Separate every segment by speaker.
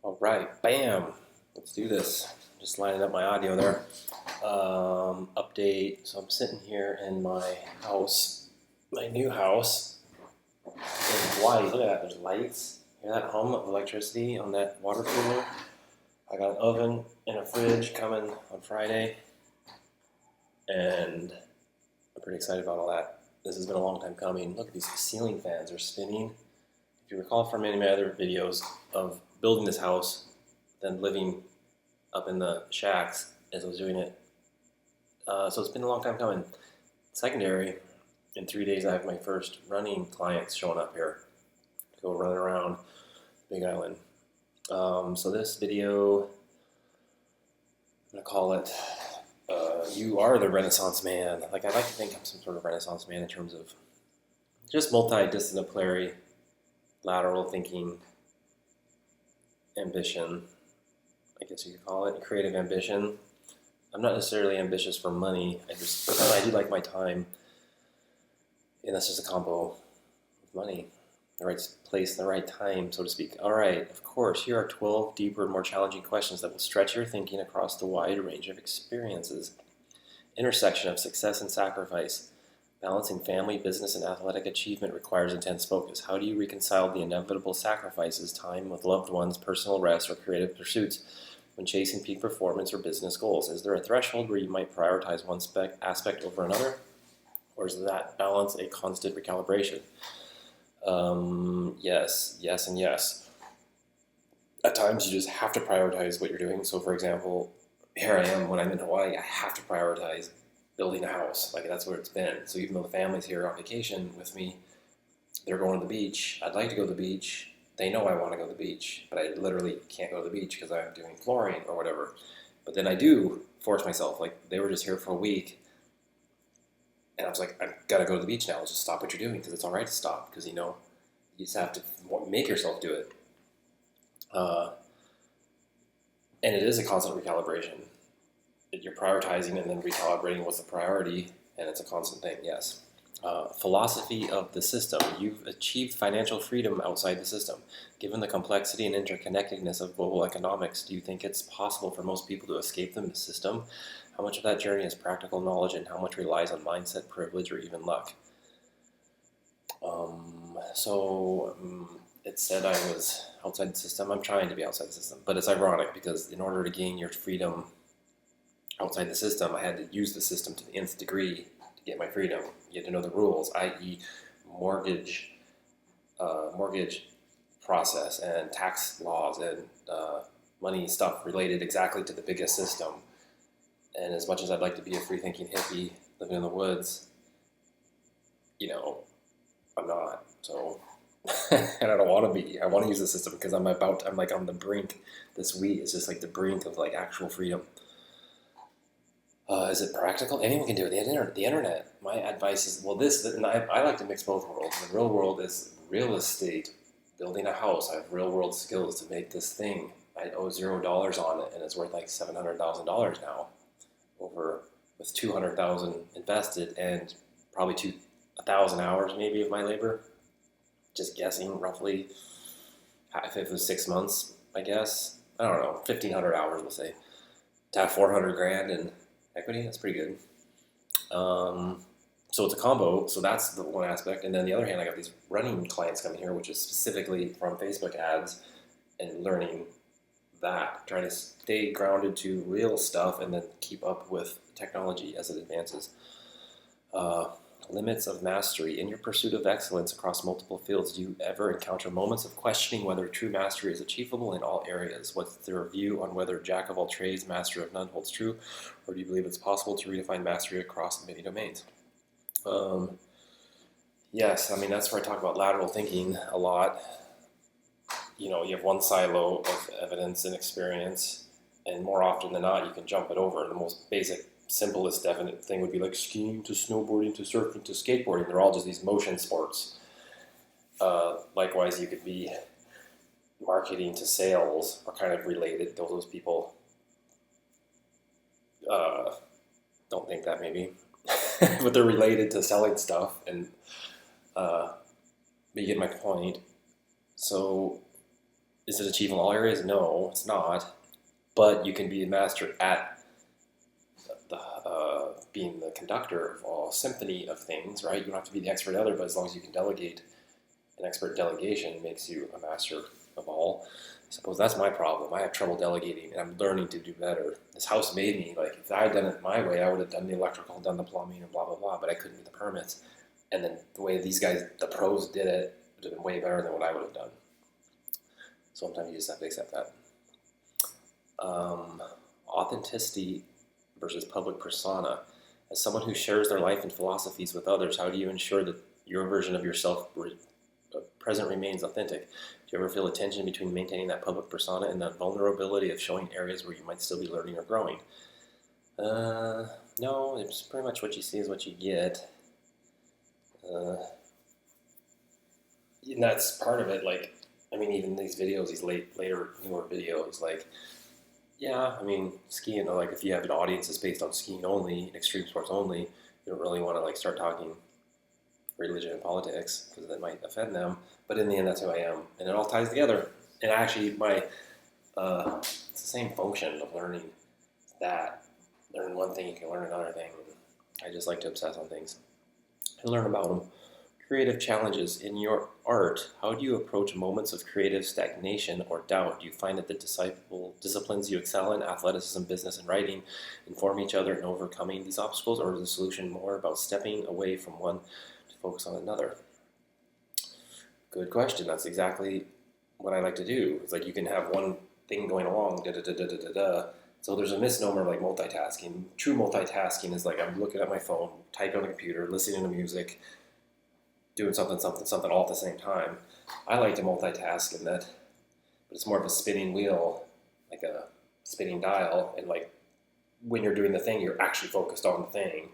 Speaker 1: All right, bam. Let's do this. Just lining up my audio there. Update. So I'm sitting here in my house, my new house in Hawaii. Look at that. There's lights. Hear that hum of electricity on that water cooler? I got an oven and a fridge coming on Friday, and I'm pretty excited about all that. This has been a long time coming. Look at these ceiling fans are spinning. If you recall from any of my other videos of building this house, then living up in the shacks as I was doing it. So it's been a long time coming. Secondary, in 3 days I have my first running clients showing up here to go running around Big Island. So this video, I'm going to call it, You Are the Renaissance Man. Like, I like to think I'm some sort of Renaissance man in terms of just multidisciplinary, lateral thinking, ambition, I guess you could call it, creative ambition. I'm not necessarily ambitious for money. I do like my time, and that's just a combo of money, the right place, the right time, so to speak. All right, of course, here are 12 deeper and more challenging questions that will stretch your thinking across the wide range of experiences. Intersection of success and sacrifice. Balancing family, business, and athletic achievement requires intense focus. How do you reconcile the inevitable sacrifices, time with loved ones, personal rest, or creative pursuits when chasing peak performance or business goals? Is there a threshold where you might prioritize one aspect over another? Or is that balance a constant recalibration? Yes, and yes. At times you just have to prioritize what you're doing. So for example, here I am when I'm in Hawaii, I have to prioritize building a house. Like, that's where it's been. So even though the family's here on vacation with me, they're going to the beach. I'd like to go to the beach. They know I want to go to the beach, but I literally can't go to the beach because I'm doing flooring or whatever. But then I do force myself. Like, they were just here for a week, and I was like, I've got to go to the beach now. Just stop what you're doing because it's all right to stop because, you just have to make yourself do it. And it is a constant recalibration. You're prioritizing and then recalibrating what's the priority, and it's a constant thing, yes. Philosophy of the system. You've achieved financial freedom outside the system. Given the complexity and interconnectedness of global economics, do you think it's possible for most people to escape the system? How much of that journey is practical knowledge and how much relies on mindset, privilege, or even luck? It said I was outside the system. I'm trying to be outside the system, but it's ironic because in order to gain your freedom outside the system, I had to use the system to the nth degree to get my freedom. You had to know the rules, i.e., mortgage process and tax laws and money stuff related exactly to the biggest system. And as much as I'd like to be a free-thinking hippie living in the woods, I'm not. So, and I don't want to be. I want to use the system because I'm like on the brink. This week is just like the brink of like actual freedom. Is it practical? Anyone can do it. The internet. My advice is, and I like to mix both worlds. The real world is real estate, building a house. I have real world skills to make this thing. I owe $0 on it, and it's worth like $700,000 now, with $200,000 invested and probably 1,000 hours maybe of my labor. Just guessing roughly, if it was 6 months, I guess. I don't know, 1,500 hours, we'll say. To have 400 grand in equity, that's pretty good. So it's a combo. So that's the one aspect. And then the other hand, I got these running clients coming here, which is specifically from Facebook ads and learning that, trying to stay grounded to real stuff and then keep up with technology as it advances. Limits of mastery. In your pursuit of excellence across multiple fields, do you ever encounter moments of questioning whether true mastery is achievable in all areas? What's their view on whether jack of all trades, master of none holds true? Or do you believe it's possible to redefine mastery across many domains? Yes, I mean, that's where I talk about lateral thinking a lot. You have one silo of evidence and experience, and more often than not, you can jump it over. The most basic, simplest, definite thing would be like skiing to snowboarding to surfing to skateboarding. They're all just these motion sports. Likewise, you could be marketing to sales are kind of related. Those people don't think that maybe, but they're related to selling stuff. But you get my point. So Is it achievable in all areas? No, it's not. But you can be a master at being the conductor of all symphony of things, right? You don't have to be the expert other, but as long as you can delegate, an expert delegation makes you a master of all. I suppose that's my problem. I have trouble delegating, and I'm learning to do better. This house made me, like, if I had done it my way, I would have done the electrical, done the plumbing, and blah, blah, blah, but I couldn't get the permits. And then the way these guys, the pros, did it would have been way better than what I would have done. Sometimes you just have to accept that. Authenticity versus public persona. As someone who shares their life and philosophies with others, how do you ensure that your version of yourself present remains authentic? Do you ever feel a tension between maintaining that public persona and that vulnerability of showing areas where you might still be learning or growing? No, it's pretty much what you see is what you get. And that's part of it. Like, I mean, even these videos, these later, newer videos, like, yeah, I mean, skiing, like, if you have an audience that's based on skiing only, extreme sports only, you don't really want to, like, start talking religion and politics because that might offend them. But in the end, that's who I am. And it all ties together. And actually, it's the same function of learning that. Learn one thing, you can learn another thing. I just like to obsess on things and learn about them. Creative challenges. In your art, how do you approach moments of creative stagnation or doubt? Do you find that the disciplines you excel in, athleticism, business, and writing, inform each other in overcoming these obstacles, or is the solution more about stepping away from one to focus on another? Good question. That's exactly what I like to do. It's like you can have one thing going along, da-da-da-da-da-da-da. So there's a misnomer of like multitasking. True multitasking is like I'm looking at my phone, typing on the computer, listening to music, doing something all at the same time. I like to multitask in that, but it's more of a spinning wheel, like a spinning dial, and like when you're doing the thing, you're actually focused on the thing,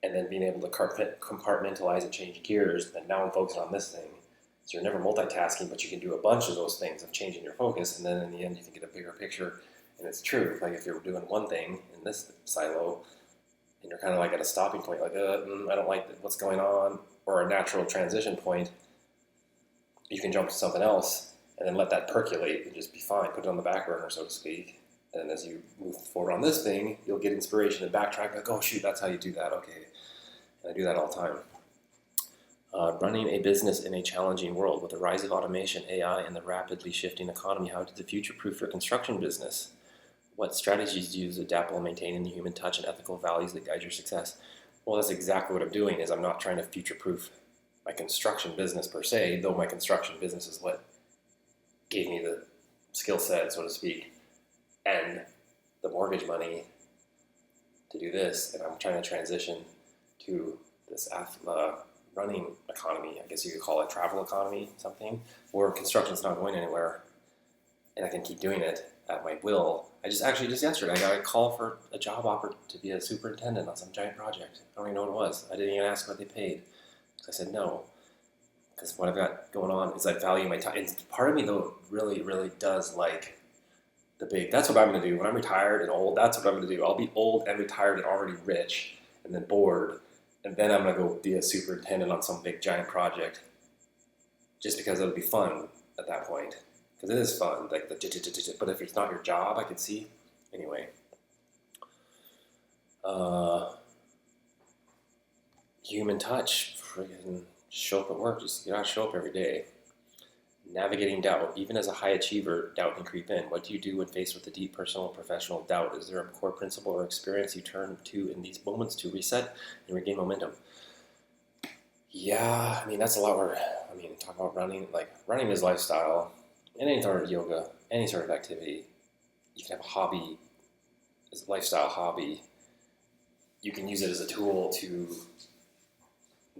Speaker 1: and then being able to compartmentalize and change gears, and now I'm focused on this thing. So you're never multitasking, but you can do a bunch of those things of changing your focus, and then in the end you can get a bigger picture. And it's true, like if you're doing one thing in this silo, and you're kind of like at a stopping point, like, I don't like what's going on, or a natural transition point, you can jump to something else and then let that percolate and just be fine, put it on the back burner, so to speak. And as you move forward on this thing, you'll get inspiration and backtrack, like, oh shoot, that's how you do that, okay. And I do that all the time. Running a business in a challenging world with the rise of automation, AI, and the rapidly shifting economy, how did the future-proof your construction business? What strategies do you use to adapt while maintaining the human touch and ethical values that guide your success? Well, that's exactly what I'm doing. Is I'm not trying to future-proof my construction business per se, though my construction business is what gave me the skill set, so to speak, and the mortgage money to do this. And I'm trying to transition to this running economy. I guess you could call it travel economy, something, where construction's not going anywhere, and I can keep doing it at my will. Just yesterday, I got a call for a job offer to be a superintendent on some giant project. I don't even know what it was. I didn't even ask what they paid. I said no, because what I've got going on is I value my time. And part of me, though, really, really does like that's what I'm going to do. When I'm retired and old, that's what I'm going to do. I'll be old and retired and already rich and then bored, and then I'm going to go be a superintendent on some big giant project just because it'll be fun at that point. Because it is fun, like but if it's not your job, I can see. Anyway. Human touch, friggin' show up at work, just you gotta show up every day. Navigating doubt, even as a high achiever, doubt can creep in. What do you do when faced with a deep personal or professional doubt? Is there a core principle or experience you turn to in these moments to reset and regain momentum? Yeah, I mean, that's a lot where, talk about running, like running is lifestyle. Any sort of yoga, any sort of activity, you can have a hobby, as a lifestyle hobby. You can use it as a tool to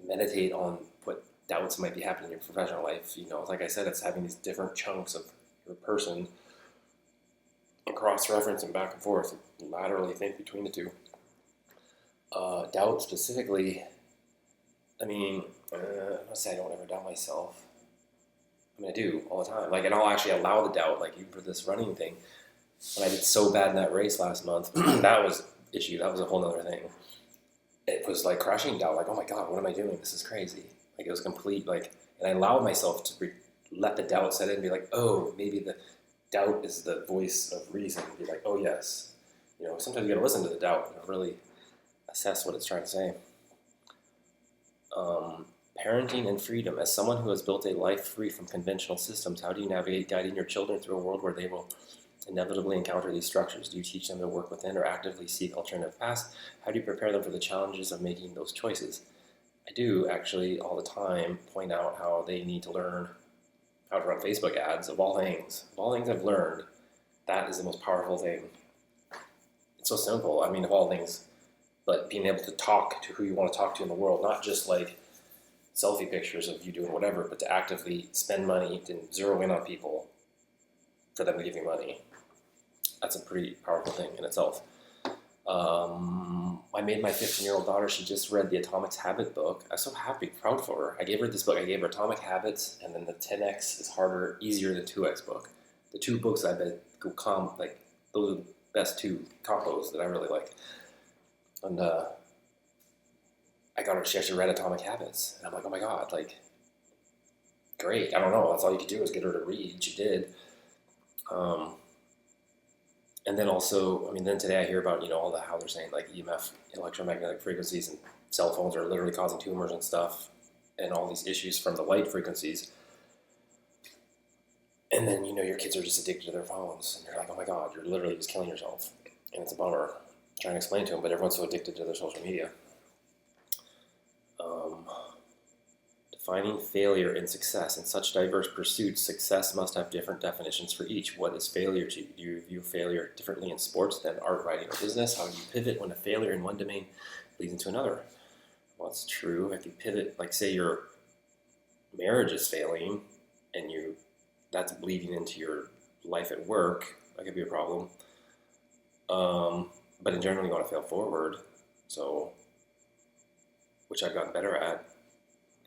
Speaker 1: meditate on what doubts might be happening in your professional life. Like I said, it's having these different chunks of your person and cross-reference and back and forth, and laterally think between the two. Doubt specifically, I'm not say I don't ever doubt myself. I do all the time. And I'll actually allow the doubt, like even for this running thing. When I did so bad in that race last month, that was issue. That was a whole other thing. It was like crushing doubt, like, oh my God, what am I doing? This is crazy. Like it was complete, and I allowed myself to let the doubt set in and be like, oh, maybe the doubt is the voice of reason. Be like, oh yes. Sometimes you gotta listen to the doubt and really assess what it's trying to say. Parenting and freedom. As someone who has built a life free from conventional systems, how do you navigate guiding your children through a world where they will inevitably encounter these structures? Do you teach them to work within or actively seek alternative paths? How do you prepare them for the challenges of making those choices? I do actually all the time point out how they need to learn how to run Facebook ads, of all things. Of all things I've learned, that is the most powerful thing. It's so simple, I mean, of all things, but being able to talk to who you want to talk to in the world, not just like selfie pictures of you doing whatever, but to actively spend money, to zero in on people for them to give you money. That's a pretty powerful thing in itself. I made my 15-year-old daughter, she just read the Atomic Habits book. I was so happy, proud for her. I gave her this book. I gave her Atomic Habits, and then the 10X is harder, easier than 2X book. The two books I bet go those are the best two combos that I really like. And I got her, she actually read Atomic Habits. And I'm like, oh my God, like, great. I don't know. That's all you could do is get her to read. She did. And then also, I mean, then today I hear about, how they're saying like EMF, electromagnetic frequencies, and cell phones are literally causing tumors and stuff, and all these issues from the light frequencies. And then, your kids are just addicted to their phones. And you're like, oh my God, you're literally just killing yourself. And it's a bummer trying to explain to them, but everyone's so addicted to their social media. Defining failure and success. In such diverse pursuits, success must have different definitions for each. What is failure to you? Do you view failure differently in sports than art, writing, or business? How do you pivot when a failure in one domain leads into another? Well, it's true. If you pivot, like say your marriage is failing and that's bleeding into your life at work, that could be a problem. But in general, you want to fail forward. So, which I've gotten better at.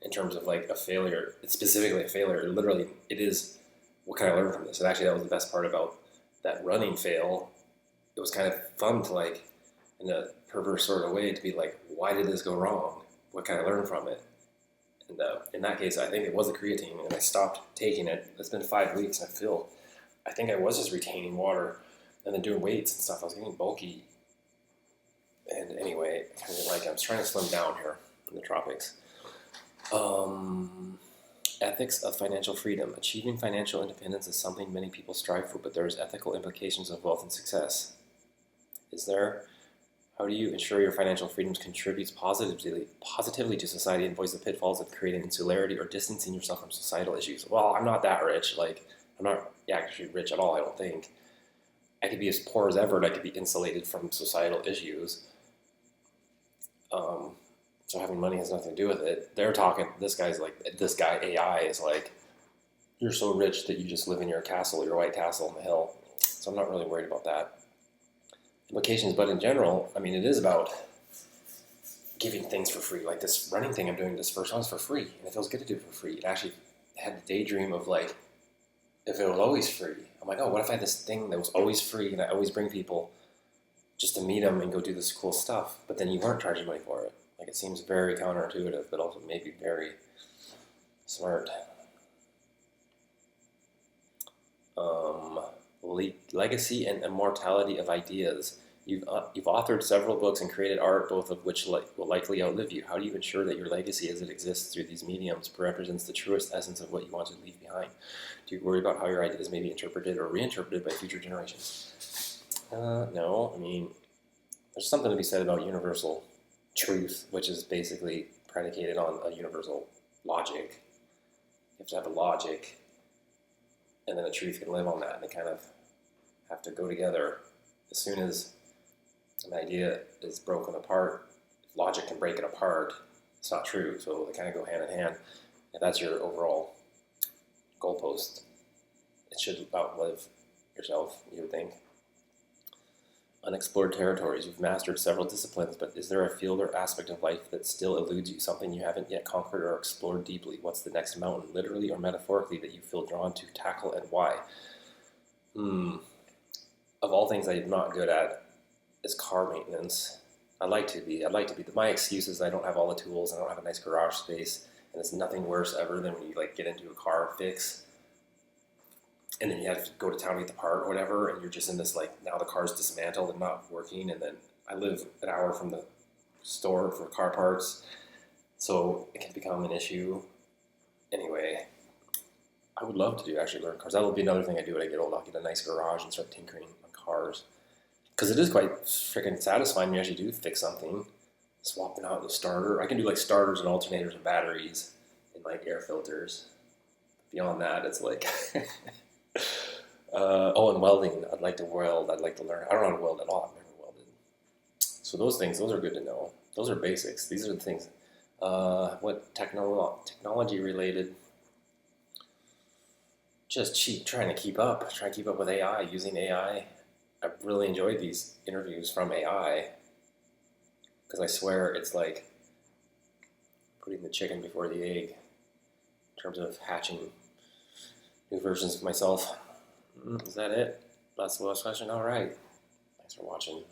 Speaker 1: In terms of like a failure, it's specifically a failure. Literally, it is, what can I learn from this? And actually, that was the best part about that running fail. It was kind of fun to like, in a perverse sort of way, to be like, why did this go wrong? What can I learn from it? And in that case, I think it was the creatine, and I stopped taking it. It's been 5 weeks, and I think I was just retaining water, and then doing weights and stuff. I was getting bulky. And anyway, I was trying to slim down here in the tropics. Ethics of financial freedom. Achieving financial independence is something many people strive for, but there's ethical implications of wealth and success. Is there? How do you ensure your financial freedoms contributes positively to society and avoids the pitfalls of creating insularity or distancing yourself from societal issues? Well, I'm not that rich. Like, I'm not actually rich at all, I don't think. I could be as poor as ever, and I could be insulated from societal issues. So having money has nothing to do with it. They're talking, this guy AI is like, you're so rich that you just live in your castle, your White Castle on the hill. So I'm not really worried about that. Implications, but in general, I mean, it is about giving things for free. Like this running thing I'm doing, this first one's for free, and it feels good to do it for free. It actually had the daydream of like, if it was always free, I'm like, oh, what if I had this thing that was always free and I always bring people just to meet them and go do this cool stuff, but then you weren't charging money for it. Like, it seems very counterintuitive, but also maybe very smart. Legacy and immortality of ideas. You've authored several books and created art, both of which will likely outlive you. How do you ensure that your legacy as it exists through these mediums represents the truest essence of what you want to leave behind? Do you worry about how your ideas may be interpreted or reinterpreted by future generations? No. I mean, there's something to be said about universal truth, which is basically predicated on a universal logic. You have to have a logic, and then a truth can live on that, and they kind of have to go together. As soon as an idea is broken apart, if logic can break it apart, it's not true, so they kind of go hand in hand. If that's your overall goalpost, it should outlive yourself, you would think. Unexplored territories. You've mastered several disciplines, but is there a field or aspect of life that still eludes you, something you haven't yet conquered or explored deeply? What's the next mountain, literally or metaphorically, that you feel drawn to tackle, and why? Of all things I'm not good at is car maintenance. I'd like to be. My excuse is I don't have all the tools, I don't have a nice garage space, and it's nothing worse ever than when you like get into a car fix and then you have to go to town to get the part or whatever, and you're just in this, like, now the car's dismantled and not working, and then I live an hour from the store for car parts, so it can become an issue. Anyway, I would love to actually learn cars. That'll be another thing I do when I get old. I'll get a nice garage and start tinkering on cars. Because it is quite freaking satisfying when you actually do fix something. Swapping out the starter. I can do like starters and alternators and batteries and like air filters. Beyond that, it's like and welding. I'd like to weld. I'd like to learn. I don't know how to weld at all. I've never welded. So those things, those are good to know. Those are basics. These are the things. What technology related? Just trying to keep up. Trying to keep up with AI. Using AI. I really enjoyed these interviews from AI because I swear it's like putting the chicken before the egg in terms of hatching new versions of myself. Is that it? That's the last question? All right. Thanks for watching.